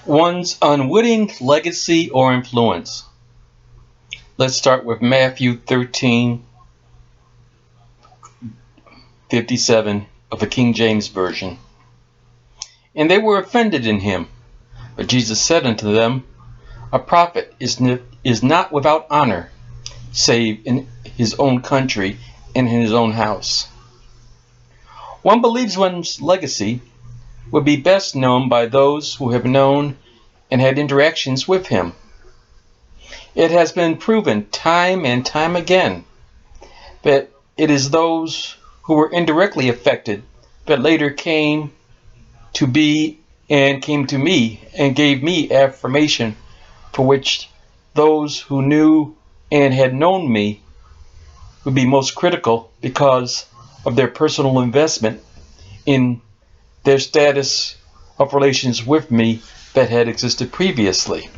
One's unwitting legacy or influence. Let's start with Matthew 13:57 of the King James Version. And they were offended in him. But Jesus said unto them, A prophet is not without honor, save in his own country and in his own house. One believes one's legacy would be best known by those who have known and had interactions with him. It has been proven time and time again that it is those who were indirectly affected that later came to me and gave me affirmation, for which those who knew and had known me would be most critical because of their personal investment in their status of relations with me that had existed previously.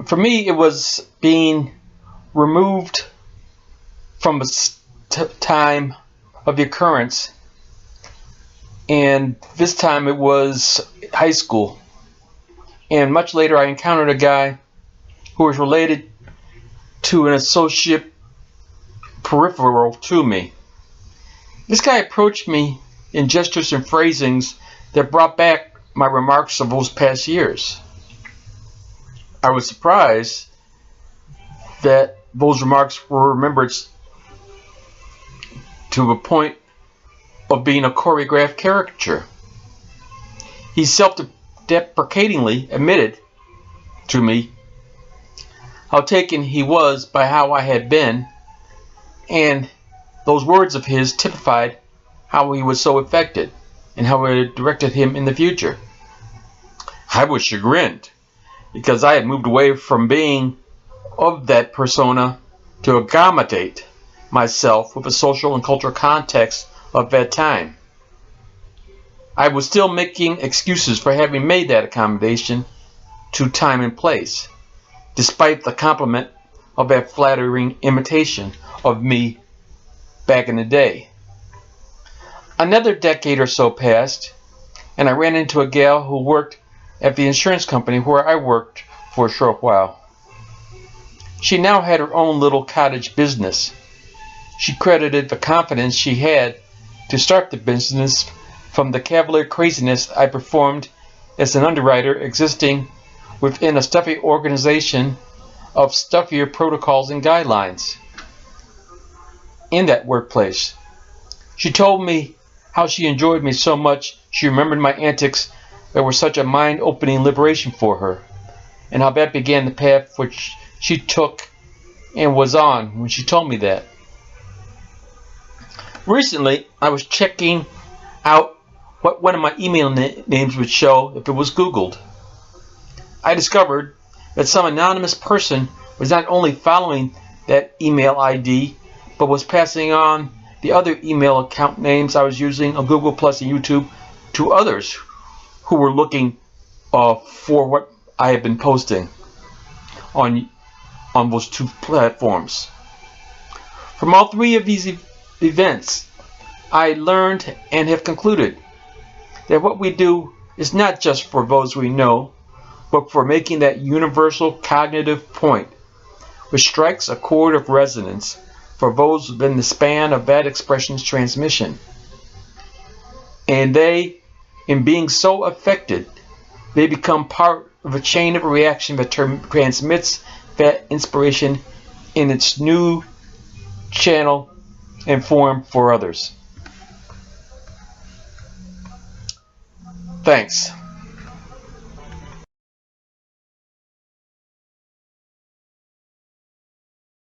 For me, it was being removed from the time of the occurrence, and this time it was high school. And much later I encountered a guy who was related to an associate peripheral to me. This guy approached me in gestures and phrasings that brought back my remarks of those past years. I was surprised that those remarks were remembered to a point of being a choreographed caricature. He self-deprecatingly admitted to me how taken he was by how I had been, and those words of his typified how he was so affected and how it had directed him in the future. I was chagrined because I had moved away from being of that persona to accommodate myself with the social and cultural context of that time. I was still making excuses for having made that accommodation to time and place, despite the compliment of that flattering imitation of me back in the day. Another decade or so passed, and I ran into a gal who worked at the insurance company where I worked for a short while. She now had her own little cottage business. She credited the confidence she had to start the business from the cavalier craziness I performed as an underwriter existing within a stuffy organization of stuffier protocols and guidelines. In that workplace, she told me how she enjoyed me so much she remembered my antics that were such a mind-opening liberation for her, and how that began the path which she took and was on when she told me that. Recently, I was checking out what one of my email names would show if it was Googled. I discovered that some anonymous person was not only following that email ID, but was passing on the other email account names I was using on Google Plus and YouTube to others who were looking for what I had been posting on those two platforms. From all three of these events, I learned and have concluded that what we do is not just for those we know, but for making that universal cognitive point which strikes a chord of resonance for those within the span of that expression's transmission. And they, in being so affected, they become part of a chain of reaction that transmits that inspiration in its new channel and form for others. Thanks.